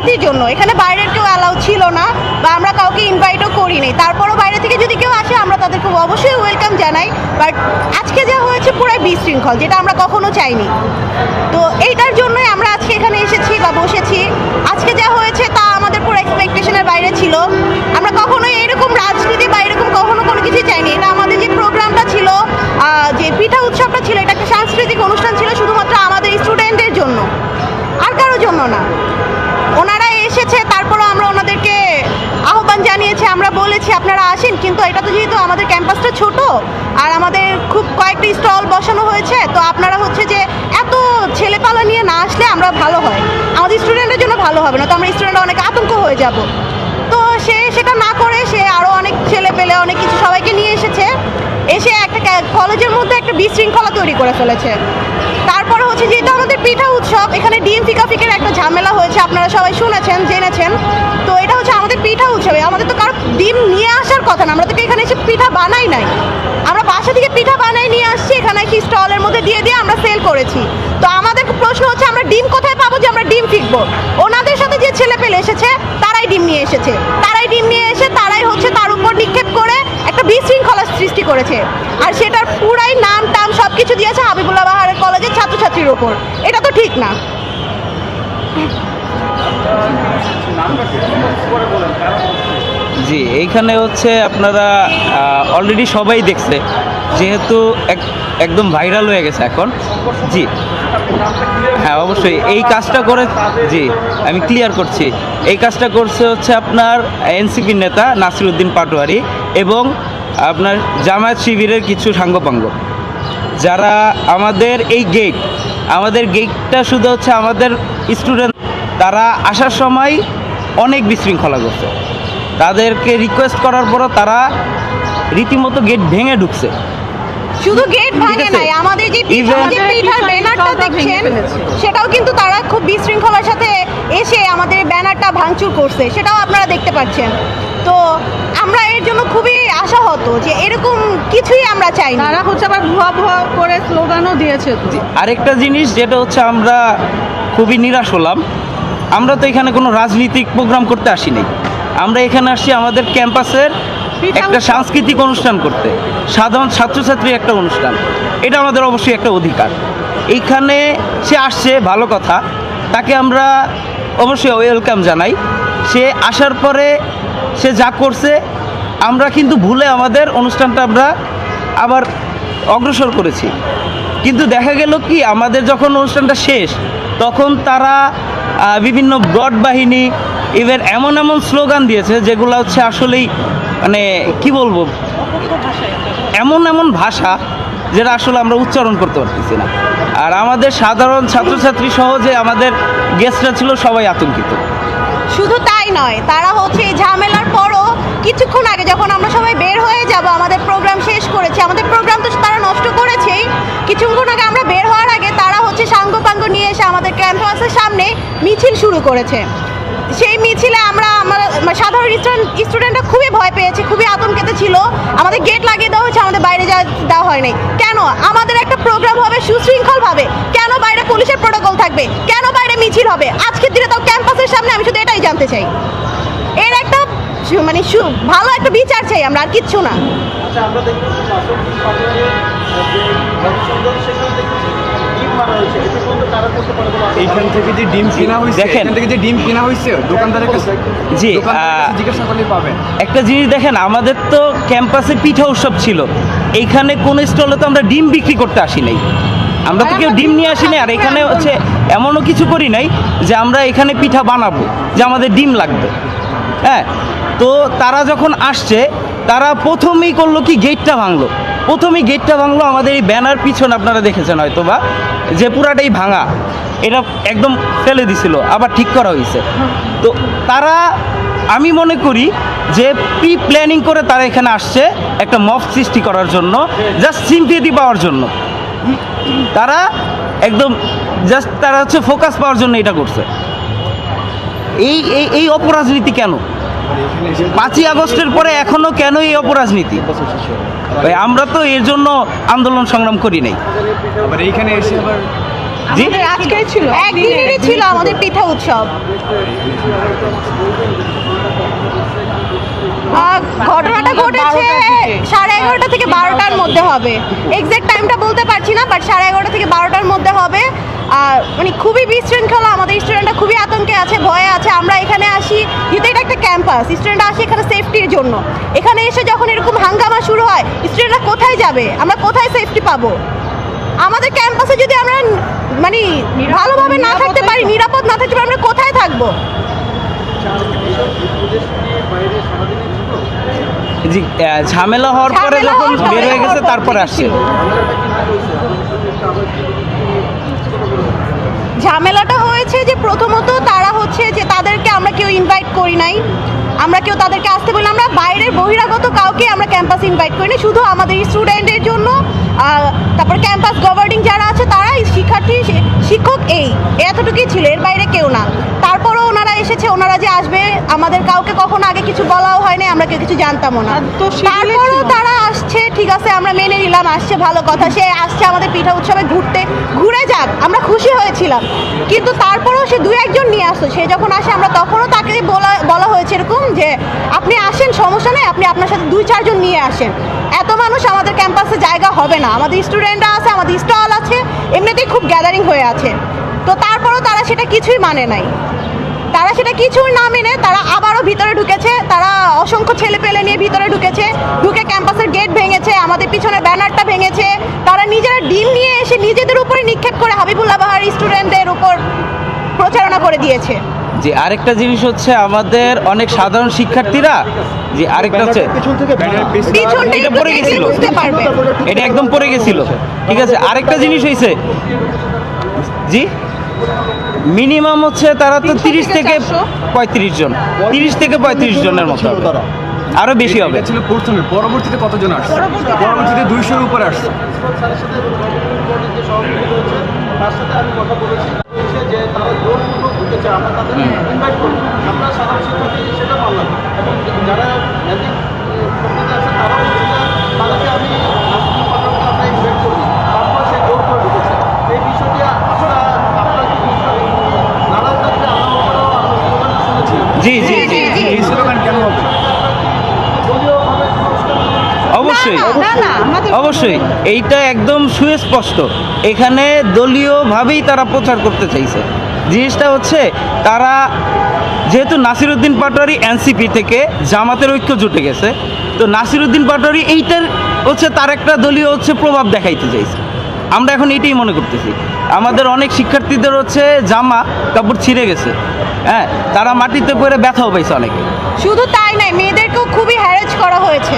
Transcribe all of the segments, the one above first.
শিক্ষার্থীর জন্য। এখানে বাইরের কেউ অ্যালাউ ছিল না বা আমরা কাউকে ইনভাইটও করিনি। তারপরও বাইরে থেকে যদি কেউ আসে আমরা তাদেরকে অবশ্যই ওয়েলকাম জানাই। বাট আজকে যা হয়েছে পুরাই বিশৃঙ্খল, যেটা আমরা কখনো চাইনি। তো এইটার জন্যই আমরা আজকে এখানে এসেছি বা বসেছি। আজকে যা হয়েছে তা আমাদের পুরো এক্সপেকটেশনের বাইরে ছিল। আমরা কখনোই এরকম রাজনীতি বা এরকম কখনো কোনো কিছু চাইনি। এটা আমাদের যে প্রোগ্রামটা ছিল, যে পিঠা উৎসবটা ছিল, এটা একটা সাংস্কৃতিক অনুষ্ঠান ছিল শুধুমাত্র আমাদের স্টুডেন্টদের জন্য, আর কারোর জন্য না। ওনারা এসেছে, তারপরও আমরা ওনাদেরকে আহ্বান জানিয়েছি, আমরা বলেছি আপনারা আসেন, কিন্তু এটা তো যেহেতু আমাদের ক্যাম্পাসটা ছোট আর আমাদের খুব কয়েকটি স্টল বসানো হয়েছে, তো আপনারা হচ্ছে যে এত ছেলেপালা নিয়ে না আসলে আমরা ভালো হয়, আমাদের স্টুডেন্টের জন্য ভালো হবে না, তো আমরা স্টুডেন্টরা অনেক আতঙ্ক হয়ে যাব। তো সে সেটা না করে সে আরও অনেক ছেলে পেলে অনেক কিছু সবাইকে নিয়ে এসেছে, এসে একটা কলেজের মধ্যে একটা বিশৃঙ্খলা তৈরি করে ফেলেছে। তারপরে হচ্ছে যেহেতু আমাদের পিঠা উৎসব, এখানে ডিম ফিকাফিকের একটা ঝামেলা হয়েছে, আপনারা সবাই শুনেছেন জেনেছেন। তো এটা হচ্ছে আমাদের পিঠা উৎসবে, আমাদের তো কারো ডিম নিয়ে আসার কথা না, আমরা তো এখানে এসে পিঠা বানাই নাই, আমরা বাসা থেকে পিঠা বানাই নিয়ে আসছি, এখানে একটি স্টলের মধ্যে দিয়ে দিয়ে আমরা সেল করেছি। তো আমাদের প্রশ্ন হচ্ছে আমরা ডিম কোথায় পাবো যে আমরা ডিম ফিকবো? ওনাদের সাথে যে ছেলে পেলে এসেছে তারাই ডিম নিয়ে এসেছে, তারাই ডিম নিয়ে এসে তারাই হচ্ছে তার উপর নিক্ষেপ করে একটা বিশৃঙ্খলা সৃষ্টি করেছে। আর সেটার পুরাই নাম টাম সব কিছু দিয়েছে হাবিবুল্লাহ বাহারের কলেজের ছাত্রছাত্রীর ওপর। এটা তো ঠিক না। জি, এইখানে হচ্ছে আপনারা অলরেডি সবাই দেখছে, যেহেতু একদম ভাইরাল হয়ে গেছে এখন। জি হ্যাঁ, অবশ্যই এই কাজটা করে, জি আমি ক্লিয়ার করছি, এই কাজটা করছে হচ্ছে আপনার এনসিপির নেতা নাসিরউদ্দিন পাটোয়ারি এবং আপনার জামায়াত শিবিরের কিছু সাঙ্গপাঙ্গ, যারা আমাদের আমাদের গেটটা শুধু হচ্ছে আমাদের স্টুডেন্ট, তারা আসার সময় অনেক বিশৃঙ্খলা করছে। তাদেরকে রিকোয়েস্ট করার পরও তারা রীতিমতো গেট ভেঙে ঢুকছে। শুধু গেট ভাঙে নাই, আমাদের যে পিঠার ব্যানারটা দেখছেন সেটাও কিন্তু তারা খুব বিশৃঙ্খলার সাথে এসে আমাদের ব্যানারটা ভাঙচুর করছে, সেটাও আপনারা দেখতে পাচ্ছেন। তো আমরা এর জন্য খুবই আশাহত যে এরকম কিছুই আমরা চাই না। তারা হচ্ছে আবার ভুয়া ভুয়া করে স্লোগানও দিয়েছে। আরেকটা জিনিস যেটা হচ্ছে আমরা খুবই নিরাশ হলাম, আমরা তো এখানে কোনো রাজনৈতিক প্রোগ্রাম করতে আসি নাই, আমরা এখানে আসছি আমাদের ক্যাম্পাসের একটা সাংস্কৃতিক অনুষ্ঠান করতে, সাধারণ ছাত্রছাত্রীর একটা অনুষ্ঠান, এটা আমাদের অবশ্যই একটা অধিকার। এইখানে সে আসছে ভালো কথা, তাকে আমরা অবশ্যই ওয়েলকাম জানাই। সে আসার পরে সে যা করছে, আমরা কিন্তু ভুলে আমাদের অনুষ্ঠানটা আমরা আবার অগ্রসর করেছি। কিন্তু দেখা গেল কি, আমাদের যখন অনুষ্ঠানটা শেষ তখন তারা বিভিন্ন ব্রড বাহিনী ইভেন এমন স্লোগান দিয়েছে যেগুলো হচ্ছে আসলেই মানে কি বলবো, এমন ভাষা যেটা আসলে আমরা উচ্চারণ করতে পারতেছি না। আর আমাদের সাধারণ ছাত্রছাত্রী সহ যে আমাদের গেস্টরা ছিল সবাই আতঙ্কিত। শুধু তাই নয়, তারা হচ্ছে এই ঝামেলার পরও কিছুক্ষণ আগে যখন আমরা সবাই বের হয়ে যাব, আমাদের প্রোগ্রাম শেষ করেছি, আমাদের প্রোগ্রাম তো তারা নষ্ট করেছেই, কিছুক্ষণ আগে আমরা বের হওয়ার আগে তারা হচ্ছে সাঙ্গপাঙ্গ নিয়ে এসে আমাদের ক্যাম্পাসের সামনে মিছিল শুরু করেছে। সেই মিছিলে আমরা সাধারণ স্টুডেন্টরা খুবই ভয় পেয়েছে, খুবই আতঙ্কিত ছিল। আমাদের গেট লাগিয়ে দেওয়া হয়েছে, আমাদের বাইরে দেওয়া হয়নি। কেন? আমাদের একটা প্রোগ্রাম হবে সুশৃঙ্খলভাবে, কেন বাইরে পুলিশের প্রোটোকল থাকবে? কেন বাইরে মিছিল হবে? আজকের দিনে তাও ক্যাম্পাসের সামনে, আমি শুধু এটাই জানতে চাই। এর একটা মানে ভালো একটা বিচার চাই আমরা, আর কিচ্ছু না। এইখান থেকে যে ডিম কেনা হয়েছে, দেখেন, এখান থেকে যে ডিম কেনা হয়েছে দোকানদারের কাছে, জি জিজ্ঞাসা করলে পাবেন। একটা জিনিস দেখেন, আমাদের তো ক্যাম্পাসে পিঠা উৎসব ছিল, এইখানে কোন স্টলে তো আমরা ডিম বিক্রি করতে আসি নাই, আমরা তো কেউ ডিম নিয়ে আসি নাই। আর এখানে হচ্ছে এমনও কিছু করি নাই যে আমরা এখানে পিঠা বানাবো যে আমাদের ডিম লাগবে। হ্যাঁ, তো তারা যখন আসছে তারা প্রথমেই করলো কি, গেটটা ভাঙলো। আমাদের এই ব্যানার পিছনে আপনারা দেখেছেন হয়তো বা, যে পুরাটাই ভাঙা, এটা একদম ফেলে দিছিল, আবার ঠিক করা হয়েছে। তো তারা, আমি মনে করি যে প্রি প্ল্যানিং করে তারা এখানে আসছে একটা মব সৃষ্টি করার জন্য, জাস্ট সিম্পিতি পাওয়ার জন্য। তারা একদম জাস্ট তারা হচ্ছে ফোকাস পাওয়ার জন্য এটা করছে। এই অপরাজনীতি কেন? 5ই আগস্টের পরে এখনো কেন এই অপরাজনীতি? আমরা তো এর জন্য আন্দোলন সংগ্রাম করি নাই। আবার এইখানে এসে আবার জি আমাদের আজকেই ছিল একদিনেরই ছিল আমাদের পিঠা উৎসব। ঘটনাটা ঘটেছে 11:30 থেকে 12টার মধ্যে হবে, এক্সাক্ট টাইমটা বলতে পারছি না, বাট 11:30 থেকে 12টার মধ্যে হবে। আর মানে খুবই বিশৃঙ্খলা, আমাদের স্টুডেন্টরা খুবই আতঙ্কে আছে, ভয়ে আছে। আমরা এখানে আসি যেহেতু এটা একটা ক্যাম্পাস, স্টুডেন্টরা আসে এখানে সেফটির জন্য। এখানে এসে যখন এরকম হাঙ্গামা শুরু হয়, স্টুডেন্টরা কোথায় যাবে, আমরা কোথায় সেফটি পাবো? আমাদের ক্যাম্পাসে যদি আমরা মানে ভালোভাবে না থাকতে পারি, নিরাপদ না থাকতে পারি, আমরা কোথায় থাকবো? জি ঝামেলা হওয়ার পরে ঝামেলা যখন হওয়ার বের হয়ে গেছে পরে তারপরে আসছে। ঝামেলাটা হয়েছে যে প্রথমত তারা হচ্ছে যে তাদেরকে আমরা কেউ ইনভাইট করি নাই, আমরা কেউ তাদেরকে আসতে বলি না। আমরা বাইরের বহিরাগত কাউকে আমরা ক্যাম্পাসে ইনভাইট করি না, শুধু আমাদের স্টুডেন্টের জন্য। তারপর ক্যাম্পাস গভর্নিং যারা আছে তারাই, শিক্ষার্থী শিক্ষক এই এতটুকুই ছিল, এর বাইরে কেউ না। তারপরও ওনারা এসেছে, ওনারা যে আসবে আমাদের কাউকে কখনো আগে কিছু বলাও হয়নি, আমরা কেউ কিছু জানতামও না। আর তো শিডিউলে তারপরও ছিল। তারা আসছে, ঠিক আছে আমরা মেনে নিলাম, আসছে ভালো কথা, সে আসছে আমাদের পিঠা উৎসবে ঘুরে যাক, আমরা খুশি হয়েছিলাম। কিন্তু তারপরেও সে 2-1 নিয়ে আসতো, সে যখন আসে আমরা তখনও তাকে বলা হয়েছে এরকম যে আপনি আসেন, সমস্যা নেই, আপনি আপনার সাথে 2-4 জন নিয়ে আসেন, এত মানুষ আমাদের ক্যাম্পাসে জায়গা হবে না, আমাদের স্টুডেন্টরা আছে, আমাদের স্টল আছে, এমনিতেই খুব গ্যাদারিং হয়ে আছে। তো তারপরও তারা সেটা কিছুই মানে নাই, তারা সেটা কিছুই না মেনে তারা আবারও ভিতরে ঢুকেছে। তারা অসংখ্য ছেলে পেলে নিয়ে ভিতরে ঢুকে ক্যাম্পাসের গেট ভেঙেছে, আমাদের পিছনে ব্যানারটা ভেঙেছে। তারা নিজেরা ডিম নিয়ে এসে নিজেদের উপরে নিক্ষেপ করে হাবিবুল্লাহ বাহার স্টুডেন্টদের উপর প্রচারণা করে দিয়েছে। যে আরেকটা জিনিস হচ্ছে আমাদের অনেক সাধারণ শিক্ষার্থীরা, যে আরেকটা হচ্ছে পিছন থেকে এটা একটু পড়ে দেখলেই গেছিল, বুঝতে পারবে। এটা একদম পড়ে গেছিল। ঠিক আছে, আরেকটা জিনিস হয়েছে, জি মিনিমাম হচ্ছে তারা তো 30 থেকে 35 জন, 30 থেকে 35 জনের মতো হবে, আরো বেশি হবে। এটা ছিল প্রথমে, পরবর্তীতে কতজন আসছে? পরবর্তীতে 200-এর উপরে আসছে। জি জি জি এই স্লোগান কেন হবে? অবশ্যই না না আমাদের অবশ্যই এইটা একদম সুস্পষ্ট, এখানে দলীয়ভাবেই তারা প্রচার করতে চাইছে। জিনিসটা হচ্ছে তারা যেহেতু নাসিরউদ্দিন পাটোয়ারি এনসিপি থেকে জামাতের ঐক্য জুটে গেছে, তো নাসিরউদ্দিন পাটোয়ারি এইটার হচ্ছে তার একটা দলীয় হচ্ছে প্রভাব দেখাইতে চাইছে। আমরা এখন এটাই মনে করতেছি, আমাদের অনেক শিক্ষার্থীদের হচ্ছে জামা কাপড় ছিঁড়ে গেছে, হ্যাঁ তারা মাটিতে পড়ে ব্যথাও পাইছে অনেকে। শুধু তাই নয়, মেয়েদেরকেও খুবই হ্যারেজ করা হয়েছে।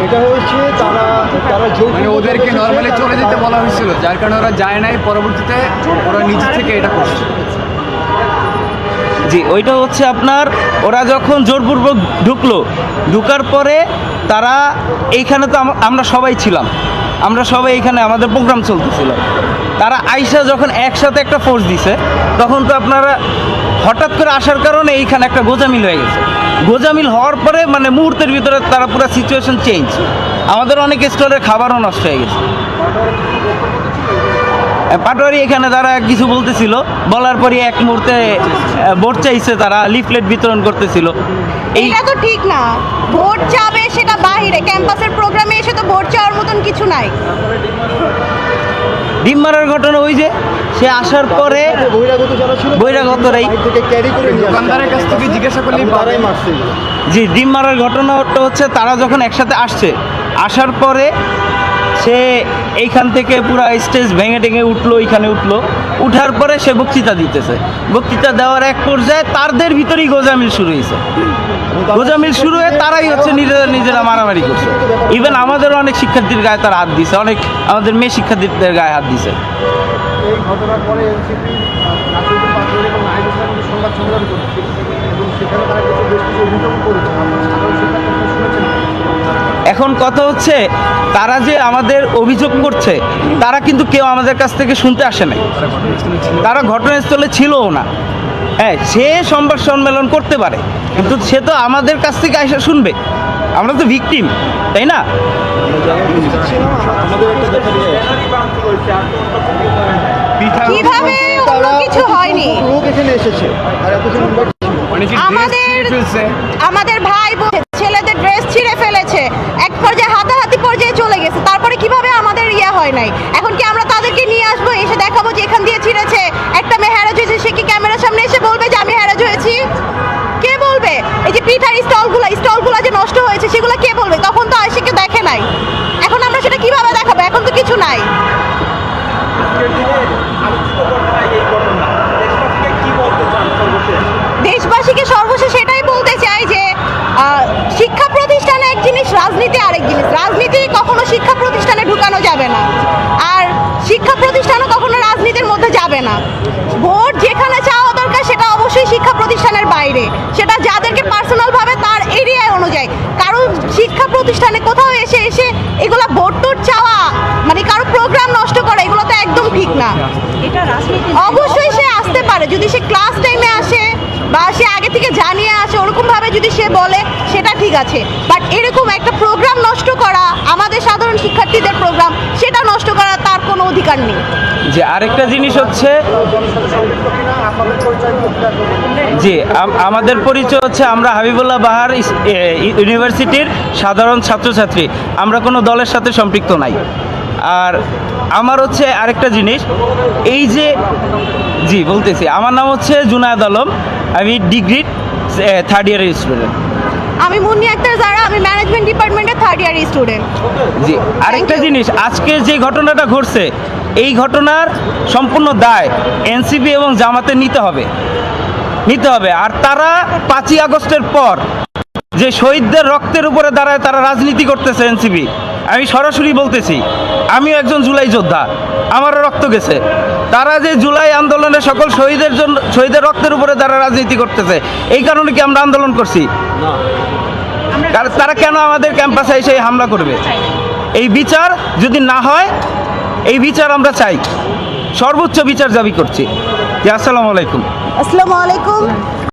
এটা হচ্ছে তারা মানে ওদেরকে নর্মালি চলে যেতে বলা হয়েছিল, যার কারণে ওরা যায় নাই, পরবর্তীতে ওরা নিজে থেকে এটা করছে। জি ওইটা হচ্ছে আপনার, ওরা যখন জোরপূর্বক ঢুকার পরে তারা এইখানে তো আমরা সবাই ছিলাম, আমরা সবাই এখানে আমাদের প্রোগ্রাম চলতেছিল, তারা আইসা যখন একসাথে একটা ফোর্স দিছে, তখন তো আপনারা হঠাৎ করে আসার কারণে এইখানে একটা গোজামিল হয়ে গেছে। গোজামিল হওয়ার পরে মানে মুহূর্তের ভিতরে তারা পুরো সিচুয়েশন চেঞ্জ, আমাদের অনেক স্টলের খাবারও নষ্ট হয়ে গেছে। পাটোয়ারি এখানে তারা কিছু বলতেছিল, বলার পরই এক মুহূর্তে ভোট চাইছে, তারা লিফলেট বিতরণ করতেছিল। এই এটা তো ঠিক না, ভোট চাবে সেটা বাইরে, ক্যাম্পাসের প্রোগ্রামে এসে তো ভোট চাওয়ার মতন কিছু নাই। ডিম মারার ঘটনা ওই যে সে আসার পরে বহিরাগত যারা ছিল বহিরাগতরাই বাইরে থেকে ক্যারি করে নিয়ে আসে। দোকানদারের কাছ থেকে জিজ্ঞাসা করলেই এবং তারাই পাবে। মারছে। জি ডিম মারার ঘটনাটা হচ্ছে তারা যখন একসাথে আসছে, আসার পরে সে এইখান থেকে পুরো স্টেজ ভেঙে টেঙে উঠলো, এইখানে উঠার পরে সে বক্তৃতা দিতেছে, বক্তৃতা দেওয়ার এক পর্যায়ে তাদের ভিতরেই গোজামিল শুরু হয়েছে। গোজামিল শুরু হয়ে তারাই হচ্ছে নিজেরা মারামারি করছে। ইভেন আমাদের অনেক শিক্ষার্থীর গায়ে তারা হাত দিছে, অনেক আমাদের মেয়ে শিক্ষার্থীদের গায়ে হাত দিছে। এই ঘটনার পরে এনসিপি নাসিরুদ্দিন পাটোয়ারি এবং নাহিদ ইসলামকে সংবাদ সম্মেলন করেছে এবং সেখানে তারা বেশ কিছু অভিযোগ করেছে। আপনারা সাধারণ শিক্ষার্থীরা শুনেছেন? এখন কথা হচ্ছে তারা যে আমাদের অভিযোগ করছে, তারা কিন্তু কেউ আমাদের কাছ থেকে শুনতে আসে নাই, তারা ঘটনাস্থলে ছিলও না। হ্যাঁ সে সংবাদ সম্মেলন করতে পারে, কিন্তু সে তো আমাদের কাছ থেকে এসে শুনবে, আমরা তো ভিকটিম, তাই না? কিভাবে অন্য কিছু হয়নি। লোক এখানে এসেছে আর এতজন invite ছিল। অনেকে আমাদের ফেলছে আমাদের ভাই বোন ছেলেদের ড্রেস ছিঁড়ে ফেলেছে, এক পর্যায়ে হাতাহাতি পর্যায়ে চলে গেছে, তারপরে কিভাবে আমাদের ইয়ে হয় নাই। এখন কি আমরা তাদেরকে নিয়ে আসবো, এসে দেখাবো যে এখান দিয়ে ছিঁড়েছে, একটা মেয়ে হ্যারাজ হয়েছে, সে কি ক্যামেরার সামনে এসে বলবে যে আমি হ্যারাজ হয়েছি? কে বলবে? এই যে পিঠার স্টলগুলো যে নষ্ট হয়েছে সেগুলো কে বলবে? তখন তো আশিকে দেখে নাই, এখন আমরা সেটা কিভাবে দেখাবো? এখন তো কিছু নাই। দেশবাসীকে সর্বশেষ সেটাই বলতে চাই যে শিক্ষা প্রতিষ্ঠানে এক জিনিস, রাজনীতি আরেক জিনিস। রাজনীতি কখনো শিক্ষা প্রতিষ্ঠানে ঢুকানো যাবে না, আর শিক্ষা প্রতিষ্ঠানও কখনো রাজনীতির মধ্যে যাবে না। ভোট যেখানে চাওয়া দরকার সেটা অবশ্যই শিক্ষা প্রতিষ্ঠানের বাইরে, সেটা যাদেরকে পার্সোনাল ভাবে তার এরিয়া অনুযায়ী। কারণ শিক্ষা প্রতিষ্ঠানে কোথাও এসে এগুলা ভোট টোট চাওয়া মানে কারো প্রোগ্রাম নষ্ট করা, এগুলো তো একদম ঠিক না। অবশ্যই সে আসতে পারে, যদি সে ক্লাস টাইমে আসে বা সে আগে থেকে জানিয়ে আসে, ওরকম ভাবে যদি সে বলে সেটা ঠিক আছে। বাট এরকম একটা প্রোগ্রাম নষ্ট করা, আমাদের সাধারণ শিক্ষার্থীদের প্রোগ্রাম, সেটা নষ্ট করা তার কোনো অধিকার নেই। যে আরেকটা জিনিস হচ্ছে, আপনাদের পরিচয় করতে জি আমাদের পরিচয় হচ্ছে আমরা হাবিবুল্লাহ বাহার ইউনিভার্সিটির সাধারণ ছাত্রছাত্রী, আমরা কোনো দলের সাথে সম্পৃক্ত নাই। আর আমার হচ্ছে আরেকটা জিনিস, এই যে জি বলতেছি, আমার নাম হচ্ছে জুনায়েদ আলম, আমি ডিগ্রি 3rd ইয়ারের স্টুডেন্ট। আমি মুন্নি আক্তার যারা, আমি ম্যানেজমেন্ট ডিপার্টমেন্টের 3rd ইয়ার স্টুডেন্ট। জি আরেকটা you. জিনিস, আজকে যে ঘটনাটা ঘটছে, এই ঘটনার সম্পূর্ণ দায় এনসিপি এবং জামাতে নিতে হবে। আর তারা 5ই আগস্টের পর যে শহীদদের রক্তের উপরে দাঁড়ায় তারা রাজনীতি করতেছে এনসিপি, আমি সরাসরি বলতেছি, আমিও একজন জুলাই যোদ্ধা, আমারও রক্ত গেছে। তারা যে জুলাই আন্দোলনে সকল শহীদের রক্তের উপরে তারা রাজনীতি করতেছে, এই কারণে কি আমরা আন্দোলন করছি? তারা কেন আমাদের ক্যাম্পাসে এসে হামলা করবে? এই বিচার যদি না হয়, এই বিচার আমরা চাই, সর্বোচ্চ বিচার দাবি করছি। জি আসসালামু আলাইকুম। আসসালামু আলাইকুম।